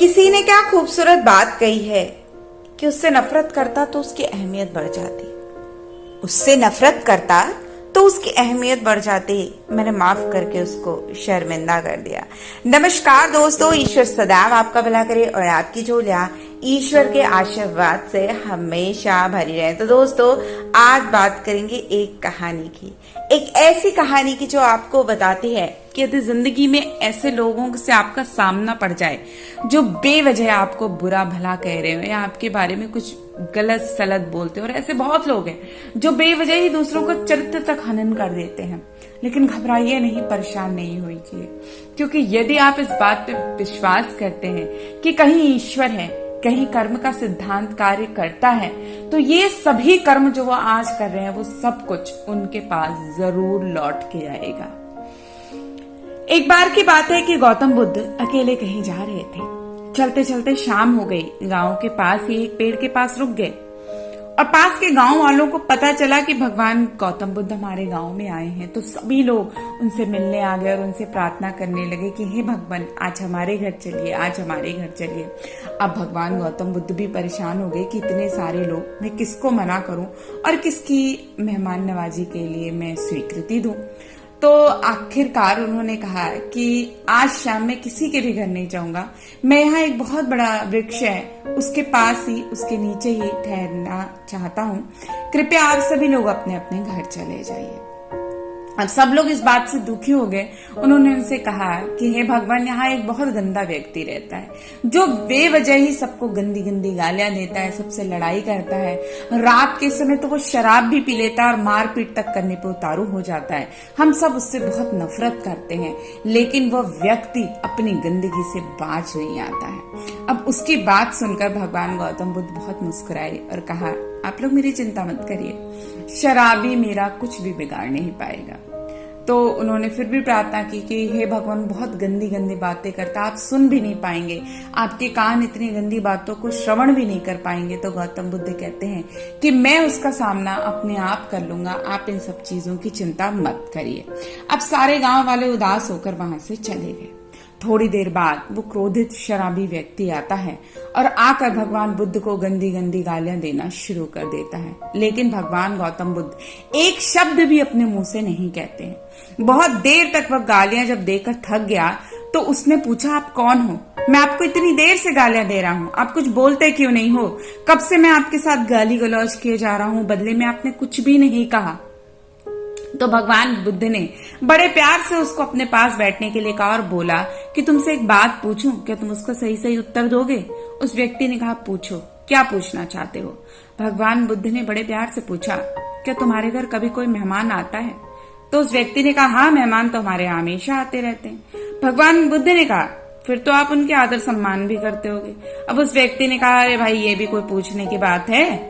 किसी ने क्या खूबसूरत बात कही है कि उससे नफरत करता तो उसकी अहमियत बढ़ जाती, उससे नफरत करता तो उसकी अहमियत बढ़ जाती। मैंने माफ करके उसको शर्मिंदा कर दिया। नमस्कार दोस्तों, ईश्वर सदैव आपका भला करे और आपकी झोलियां ईश्वर के आशीर्वाद से हमेशा भरी रहे। तो दोस्तों, आज बात करेंगे एक कहानी की, एक ऐसी कहानी की जो आपको बताती है कि यदि जिंदगी में ऐसे लोगों से आपका सामना पड़ जाए जो बेवजह आपको बुरा भला कह रहे हो या आपके बारे में कुछ गलत सलत बोलते हो, और ऐसे बहुत लोग हैं जो बेवजह ही दूसरों को चरित्र तक हनन कर देते हैं। लेकिन घबराइए नहीं, परेशान नहीं होइए, क्योंकि यदि आप इस बात पे विश्वास करते हैं कि कहीं ईश्वर है, कहीं कर्म का सिद्धांत कार्य करता है, तो ये सभी कर्म जो वो आज कर रहे हैं वो सब कुछ उनके पास जरूर लौट के आएगा। एक बार की बात है कि गौतम बुद्ध अकेले कहीं जा रहे थे। चलते चलते शाम हो गई। गांव के पास ही एक पेड़ के पास रुक गए और पास के गांव वालों को पता चला कि भगवान गौतम बुद्ध हमारे गांव में आए हैं। तो सभी लोग उनसे मिलने आ गए और उनसे प्रार्थना करने लगे कि हे भगवान, आज हमारे घर चलिए, आज हमारे घर चलिए। अब भगवान गौतम बुद्ध भी परेशान हो गए कि इतने सारे लोग, मैं किसको मना करूं और किसकी मेहमान नवाजी के लिए मैं स्वीकृति दूं। तो आखिरकार उन्होंने कहा कि आज शाम में किसी के भी घर नहीं जाऊंगा, मैं यहाँ एक बहुत बड़ा वृक्ष है उसके पास ही, उसके नीचे ही ठहरना चाहता हूँ। कृपया आप सभी लोग अपने अपने घर चले जाइए। अब सब लोग इस बात से दुखी हो गए। उन्होंने उनसे कहा कि हे भगवान, यहाँ एक बहुत गंदा व्यक्ति रहता है जो बेवजह ही सबको गंदी गंदी गालियां देता है, सबसे लड़ाई करता है। रात के समय तो वो शराब भी पी लेता है और मारपीट तक करने पे उतारू हो जाता है। हम सब उससे बहुत नफरत करते हैं, लेकिन वह व्यक्ति अपनी गंदगी से बाज नहीं आता है। अब उसकी बात सुनकर भगवान गौतम बुद्ध बहुत मुस्कुराए और कहा, आप लोग मेरी चिंता मत करिए, शराबी मेरा कुछ भी बिगाड़ नहीं पाएगा। तो उन्होंने फिर भी प्रार्थना की कि हे भगवान, बहुत गंदी गंदी बातें करता, आप सुन भी नहीं पाएंगे, आपके कान इतनी गंदी बातों को श्रवण भी नहीं कर पाएंगे। तो गौतम बुद्ध कहते हैं कि मैं उसका सामना अपने आप कर लूंगा, आप इन सब चीजों की चिंता मत करिए। अब सारे गांव वाले उदास होकर वहां से चले गए। थोड़ी देर बाद वो क्रोधित शराबी व्यक्ति आता है और आकर भगवान बुद्ध को गंदी गंदी गालियां देना शुरू कर देता है। लेकिन भगवान गौतम बुद्ध एक शब्द भी अपने मुंह से नहीं कहते हैं। बहुत देर तक वह गालियां जब देकर थक गया तो उसने पूछा, आप कौन हो? मैं आपको इतनी देर से गालियां दे रहा हूँ, आप कुछ बोलते क्यों नहीं हो? कब से मैं आपके साथ गाली गलौज किए जा रहा हूँ, बदले में आपने कुछ भी नहीं कहा। तो भगवान बुद्ध ने बड़े प्यार से उसको अपने पास बैठने के लिए कहा और बोला कि तुमसे एक बात पूछूं, क्या तुम उसका सही सही उत्तर दोगे? उस व्यक्ति ने कहा, पूछो, क्या पूछना चाहते हो? भगवान बुद्ध ने बड़े प्यार से पूछा, क्या तुम्हारे घर कभी कोई मेहमान आता है? तो उस व्यक्ति ने कहा, हाँ, मेहमान तो हमारे यहाँ हमेशा आते रहते हैं। भगवान बुद्ध ने कहा, फिर तो आप उनके आदर सम्मान भी करते होगे। अब उस व्यक्ति ने कहा, अरे भाई, ये भी कोई पूछने की बात है?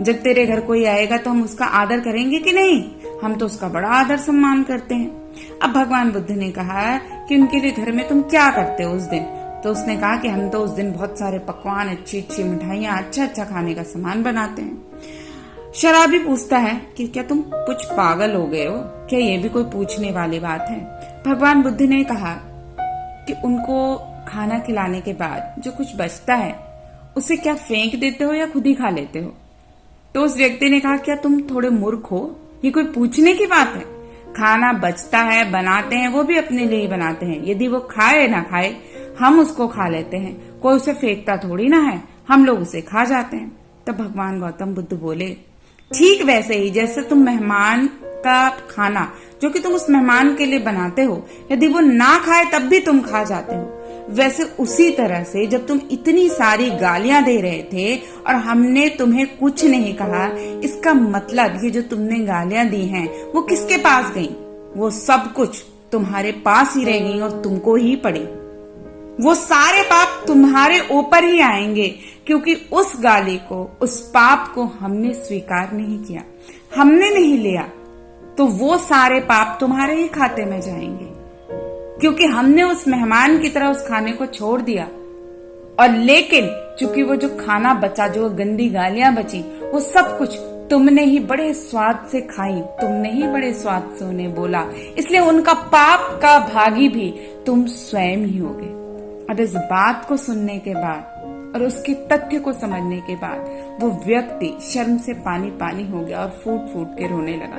जब तेरे घर कोई आएगा तो हम उसका आदर करेंगे कि नहीं? हम तो उसका बड़ा आदर सम्मान करते हैं। अब भगवान बुद्ध ने कहा कि उनके लिए घर में तुम क्या करते हो उस दिन? तो उसने कहा कि हम तो उस दिन बहुत सारे पकवान, अच्छी अच्छी मिठाइयां, अच्छा अच्छा खाने का सामान बनाते हैं। शराबी पूछता है कि क्या तुम कुछ पागल हो गए हो? क्या ये भी कोई पूछने वाली बात है? भगवान बुद्ध ने कहा कि उनको खाना खिलाने के बाद जो कुछ बचता है उसे क्या फेंक देते हो या खुद ही खा लेते हो? तो उस व्यक्ति ने कहा, क्या तुम थोड़े मूर्ख हो? ये कोई पूछने की बात है? खाना बचता है, बनाते हैं, वो भी अपने लिए ही बनाते हैं। यदि वो खाए ना खाए, हम उसको खा लेते हैं। कोई उसे फेंकता थोड़ी ना है, हम लोग उसे खा जाते हैं। तब भगवान गौतम बुद्ध बोले, ठीक वैसे ही जैसे तुम मेहमान का खाना जो कि तुम उस मेहमान के लिए बनाते हो, यदि वो ना खाए तब भी तुम खा जाते हो, वैसे उसी तरह से जब तुम इतनी सारी गालियां दे रहे थे और हमने तुम्हें कुछ नहीं कहा, इसका मतलब ये जो तुमने गालियां दी हैं वो किसके पास गई? वो सब कुछ तुम्हारे पास ही रह गई और तुमको ही पड़ी। वो सारे पाप तुम्हारे ऊपर ही आएंगे, क्योंकि उस गाली को, उस पाप को हमने स्वीकार नहीं किया, हमने नहीं लिया, तो वो सारे पाप तुम्हारे ही खाते में जाएंगे, क्योंकि हमने उस मेहमान की तरह उस खाने को छोड़ दिया। और लेकिन चूंकि वो जो खाना बचा, जो गंदी गालियां बची, वो सब कुछ तुमने ही बड़े स्वाद से खाई, तुमने ही बड़े स्वाद से उन्हें बोला, इसलिए उनका पाप का भागी भी तुम स्वयं ही होगे। और इस बात को सुनने के बाद और उसके तथ्य को समझने के बाद वो व्यक्ति शर्म से पानी पानी हो गया और फूट फूट के रोने लगा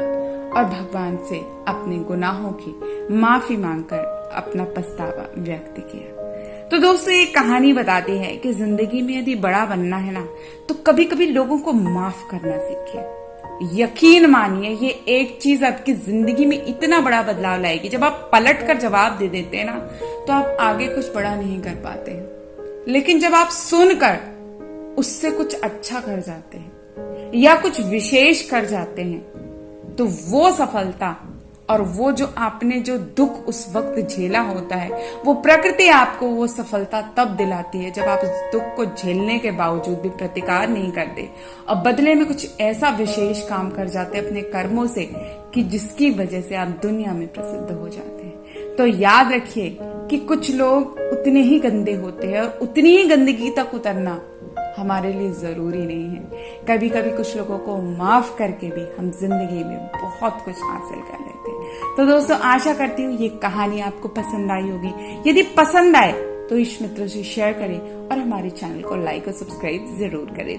और भगवान से अपने गुनाहों की माफी मांगकर अपना पछतावा व्यक्त किया। तो दोस्तों, ये कहानी बताती है कि जिंदगी में यदि बड़ा बनना है ना, तो कभी कभी लोगों को माफ करना सीखिए। यकीन मानिए, ये एक चीज आपकी जिंदगी में इतना बड़ा बदलाव लाएगी। जब आप पलट कर जवाब दे देते हैं ना, तो आप आगे कुछ बड़ा नहीं कर पाते हैं। लेकिन जब आप सुनकर उससे कुछ अच्छा कर जाते हैं या कुछ विशेष कर जाते हैं, तो वो सफलता और वो जो आपने जो दुख उस वक्त झेला होता है, वो प्रकृति आपको वो सफलता तब दिलाती है जब आप उस दुख को झेलने के बावजूद भी प्रतिकार नहीं करते और बदले में कुछ ऐसा विशेष काम कर जाते अपने कर्मों से कि जिसकी वजह से आप दुनिया में प्रसिद्ध हो जाते हैं। तो याद रखिए कि कुछ लोग उतने ही गंदे होते हैं और उतनी ही गंदगी तक उतरना हमारे लिए जरूरी नहीं है। कभी कभी कुछ लोगों को माफ करके भी हम जिंदगी में बहुत कुछ हासिल कर लेते हैं। तो दोस्तों, आशा करती हूँ ये कहानी आपको पसंद आई होगी। यदि पसंद आए तो इस मित्रों से शेयर करें और हमारे चैनल को लाइक और सब्सक्राइब जरूर करें।